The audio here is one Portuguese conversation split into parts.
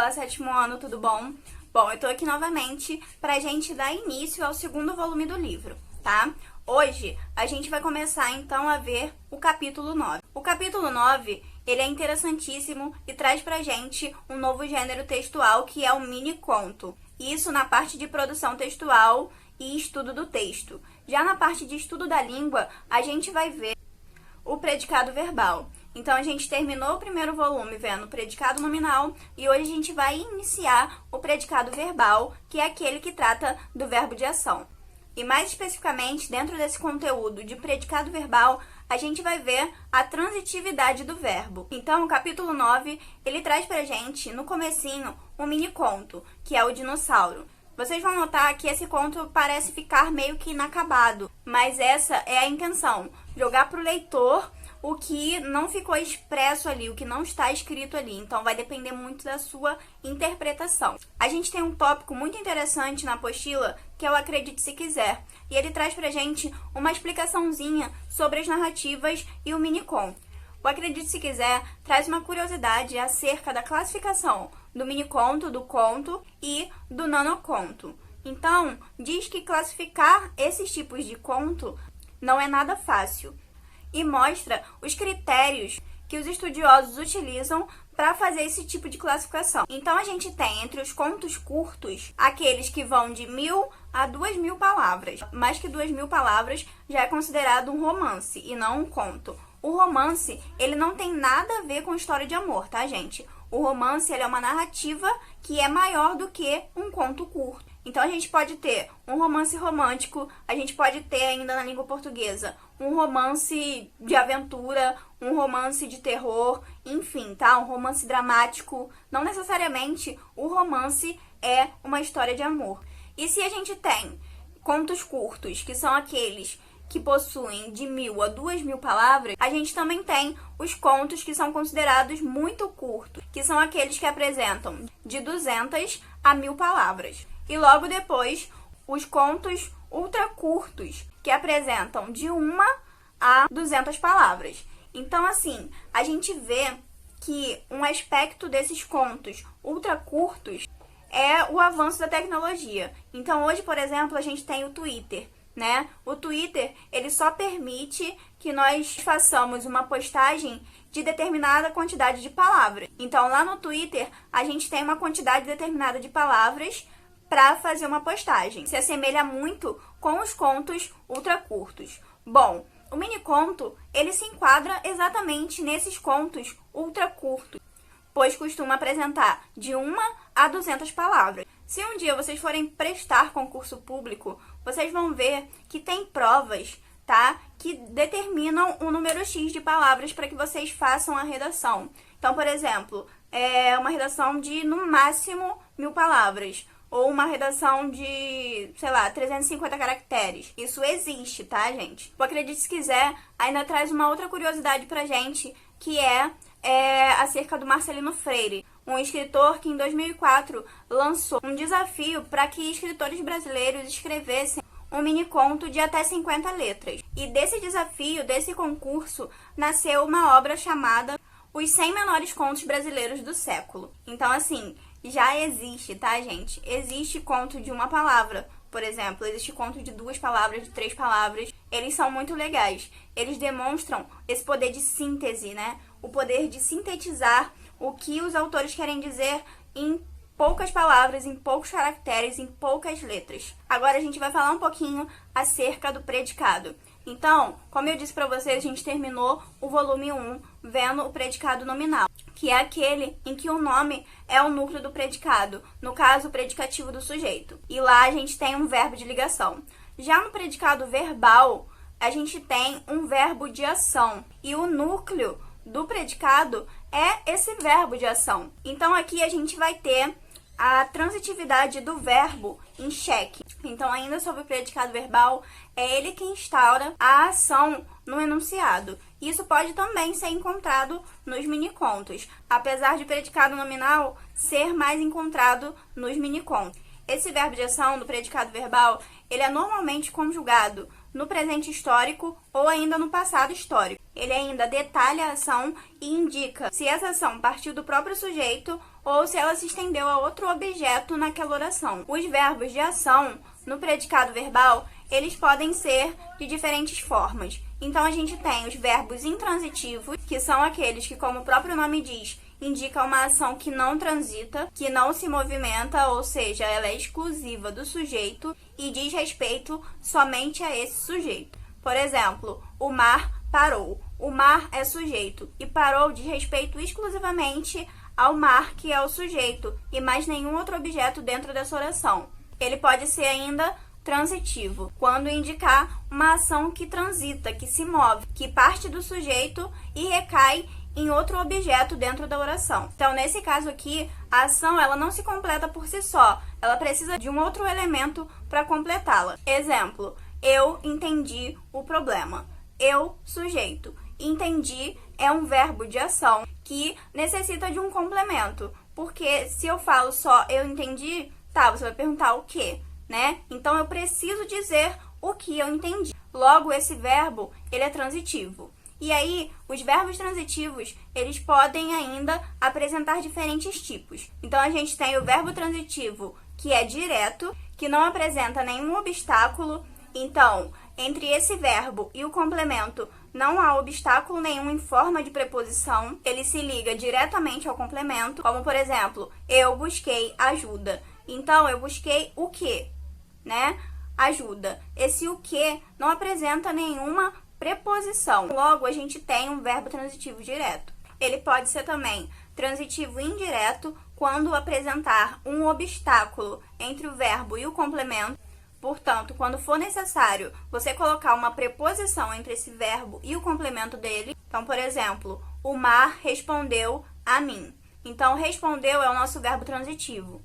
Olá, sétimo ano, tudo bom? Bom, eu tô aqui novamente pra gente dar início ao segundo volume do livro, tá? Hoje, a gente vai começar, então, a ver o capítulo 9. O capítulo 9, ele é interessantíssimo e traz pra gente um novo gênero textual, que é o mini-conto. Isso na parte de produção textual e estudo do texto. Já na parte de estudo da língua, a gente vai ver o predicado verbal. Então, a gente terminou o primeiro volume vendo o predicado nominal e hoje a gente vai iniciar o predicado verbal, que é aquele que trata do verbo de ação. E mais especificamente, dentro desse conteúdo de predicado verbal, a gente vai ver a transitividade do verbo. Então, o capítulo 9, ele traz pra gente, no comecinho, um mini conto, que é o dinossauro. Vocês vão notar que esse conto parece ficar meio que inacabado, mas essa é a intenção, jogar pro leitor o que não ficou expresso ali, o que não está escrito ali. Então, vai depender muito da sua interpretação. A gente tem um tópico muito interessante na apostila, que é o Acredite Se Quiser. E ele traz pra gente uma explicaçãozinha sobre as narrativas e o mini-conto. O Acredite Se Quiser traz uma curiosidade acerca da classificação do mini-conto, do conto e do nanoconto. Então, diz que classificar esses tipos de conto não é nada fácil. E mostra os critérios que os estudiosos utilizam para fazer esse tipo de classificação. Então, a gente tem entre os contos curtos, aqueles que vão de 1.000 a 2.000 palavras. Mais que 2.000 palavras já é considerado um romance e não um conto. O romance, ele não tem nada a ver com história de amor, tá, gente? O romance, ele é uma narrativa que é maior do que um conto curto. Então, a gente pode ter um romance romântico, a gente pode ter ainda na língua portuguesa um romance de aventura, um romance de terror, enfim, tá? Um romance dramático. Não necessariamente o romance é uma história de amor. E se a gente tem contos curtos, que são aqueles que possuem de 1.000 a 2.000 palavras, a gente também tem os contos que são considerados muito curtos, que são aqueles que apresentam de 200 a 1.000 palavras. E logo depois, os contos ultra curtos, que apresentam de 1 a 200 palavras. Então, assim, a gente vê que um aspecto desses contos ultra curtos é o avanço da tecnologia. Então, hoje, por exemplo, a gente tem o Twitter, né? O Twitter, ele só permite que nós façamos uma postagem de determinada quantidade de palavras. Então, lá no Twitter, a gente tem uma quantidade determinada de palavras para fazer uma postagem. Se assemelha muito com os contos ultra curtos. Bom, o mini conto, ele se enquadra exatamente nesses contos ultra curtos, pois costuma apresentar de 1 a 200 palavras. Se um dia vocês forem prestar concurso público, vocês vão ver que tem provas, tá? Que determinam um número X de palavras para que vocês façam a redação. Então, por exemplo, é uma redação de, no máximo, 1.000 palavras. Ou uma redação de, sei lá, 350 caracteres. Isso existe, tá, gente? O Acredite Se Quiser ainda traz uma outra curiosidade pra gente, que é acerca do Marcelino Freire, um escritor que em 2004 lançou um desafio para que escritores brasileiros escrevessem um mini-conto de até 50 letras. E desse desafio, desse concurso, nasceu uma obra chamada Os 100 Menores Contos Brasileiros do Século. Então, assim, já existe, tá, gente? Existe conto de uma palavra, por exemplo. Existe conto de 2 palavras, de 3 palavras. Eles são muito legais. Eles demonstram esse poder de síntese, né? O poder de sintetizar o que os autores querem dizer em poucas palavras, em poucos caracteres, em poucas letras. Agora a gente vai falar um pouquinho acerca do predicado. Então, como eu disse pra vocês, a gente terminou o volume 1 vendo o predicado nominal, que é aquele em que o nome é o núcleo do predicado, no caso, o predicativo do sujeito. E lá a gente tem um verbo de ligação. Já no predicado verbal, a gente tem um verbo de ação. E o núcleo do predicado é esse verbo de ação. Então, aqui a gente vai ter a transitividade do verbo em xeque. Então, ainda sobre o predicado verbal, é ele que instaura a ação no enunciado. Isso pode também ser encontrado nos mini-contos, apesar de predicado nominal ser mais encontrado nos mini-contos. Esse verbo de ação do predicado verbal, ele é normalmente conjugado no presente histórico ou ainda no passado histórico. Ele ainda detalha a ação e indica se essa ação partiu do próprio sujeito ou se ela se estendeu a outro objeto naquela oração. Os verbos de ação no predicado verbal, eles podem ser de diferentes formas. Então, a gente tem os verbos intransitivos, que são aqueles que, como o próprio nome diz, indica uma ação que não transita, que não se movimenta, ou seja, ela é exclusiva do sujeito e diz respeito somente a esse sujeito. Por exemplo, o mar parou. O mar é sujeito e parou diz respeito exclusivamente ao mar, que é o sujeito, e mais nenhum outro objeto dentro dessa oração. Ele pode ser ainda transitivo, quando indicar uma ação que transita, que se move, que parte do sujeito e recai em outro objeto dentro da oração. Então, nesse caso aqui, a ação ela não se completa por si só, ela precisa de um outro elemento para completá-la. Exemplo, eu entendi o problema. Eu, sujeito. Entendi é um verbo de ação que necessita de um complemento, porque se eu falo só eu entendi, tá, você vai perguntar o quê, né? Então, eu preciso dizer o que eu entendi. Logo, esse verbo, ele é transitivo. E aí, os verbos transitivos, eles podem ainda apresentar diferentes tipos. Então, a gente tem o verbo transitivo, que é direto, que não apresenta nenhum obstáculo. Então, entre esse verbo e o complemento, não há obstáculo nenhum em forma de preposição. Ele se liga diretamente ao complemento, como, por exemplo, eu busquei ajuda. Então, eu busquei o quê? Né? Ajuda. Esse o quê não apresenta nenhuma preposição. Logo, a gente tem um verbo transitivo direto. Ele pode ser também transitivo indireto quando apresentar um obstáculo entre o verbo e o complemento. Portanto, quando for necessário você colocar uma preposição entre esse verbo e o complemento dele. Então, por exemplo, o mar respondeu a mim. Então, respondeu é o nosso verbo transitivo.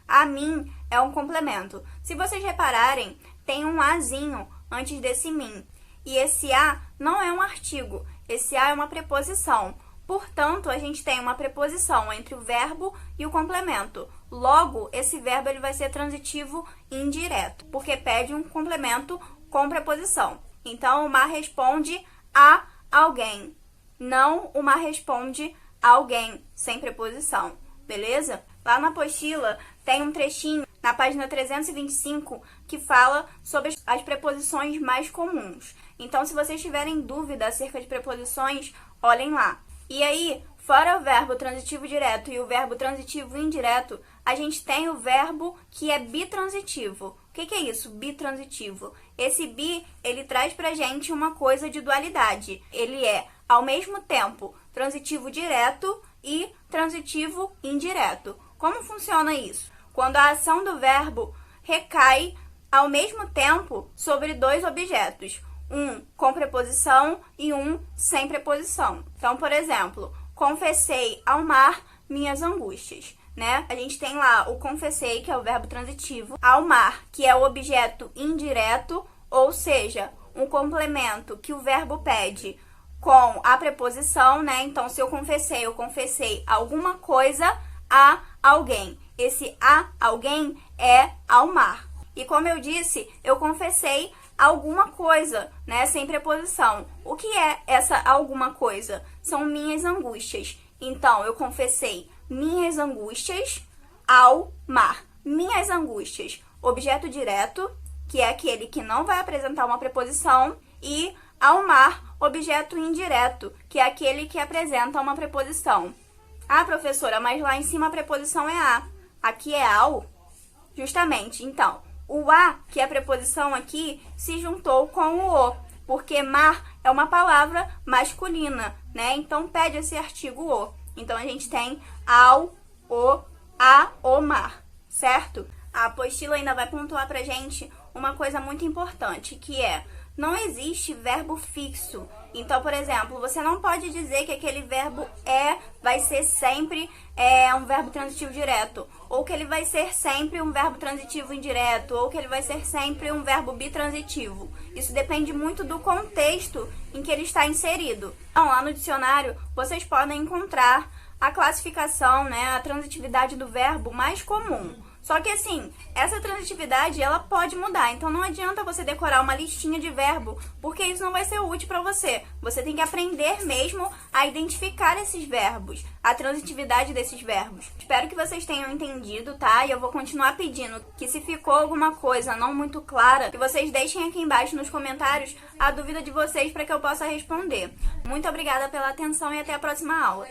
A mim é um complemento. Se vocês repararem, tem um azinho antes desse mim. E esse a não é um artigo, esse a é uma preposição. Portanto, a gente tem uma preposição entre o verbo e o complemento. Logo, esse verbo ele vai ser transitivo indireto, porque pede um complemento com preposição. Então, o mar responde a alguém, não o mar responde a alguém, sem preposição, beleza? Lá na apostila tem um trechinho, na página 325, que fala sobre as preposições mais comuns. Então, se vocês tiverem dúvida acerca de preposições, olhem lá. E aí, fora o verbo transitivo direto e o verbo transitivo indireto, a gente tem o verbo que é bitransitivo. O que é isso, bitransitivo? Esse bi, ele traz pra gente uma coisa de dualidade. Ele é, ao mesmo tempo, transitivo direto e transitivo indireto. Como funciona isso? Quando a ação do verbo recai ao mesmo tempo sobre dois objetos, um com preposição e um sem preposição. Então, por exemplo, confessei ao mar minhas angústias, né? A gente tem lá o confessei, que é o verbo transitivo, ao mar, que é o objeto indireto, ou seja, um complemento que o verbo pede com a preposição, né? Então, se eu confessei alguma coisa a alguém. Esse a alguém é ao mar. E como eu disse, eu confessei alguma coisa, né? Sem preposição. O que é essa alguma coisa? São minhas angústias. Então, eu confessei minhas angústias ao mar. Minhas angústias. Objeto direto, que é aquele que não vai apresentar uma preposição, e ao mar, objeto indireto, que é aquele que apresenta uma preposição. Ah, professora, mas lá em cima a preposição é a. Aqui é ao? Justamente, então, o a, que é a preposição aqui, se juntou com o, porque mar é uma palavra masculina, né? Então, pede esse artigo o. Então, a gente tem ao, o, a, o mar, certo? A apostila ainda vai pontuar pra gente uma coisa muito importante, que é, não existe verbo fixo. Então, por exemplo, você não pode dizer que aquele verbo vai ser sempre um verbo transitivo direto, ou que ele vai ser sempre um verbo transitivo indireto, ou que ele vai ser sempre um verbo bitransitivo. Isso depende muito do contexto em que ele está inserido. Então, lá no dicionário, vocês podem encontrar a classificação, né, a transitividade do verbo mais comum. Só que assim, essa transitividade ela pode mudar, então não adianta você decorar uma listinha de verbo, porque isso não vai ser útil para você. Você tem que aprender mesmo a identificar esses verbos, a transitividade desses verbos. Espero que vocês tenham entendido, tá? E eu vou continuar pedindo que se ficou alguma coisa não muito clara, que vocês deixem aqui embaixo nos comentários a dúvida de vocês para que eu possa responder. Muito obrigada pela atenção e até a próxima aula.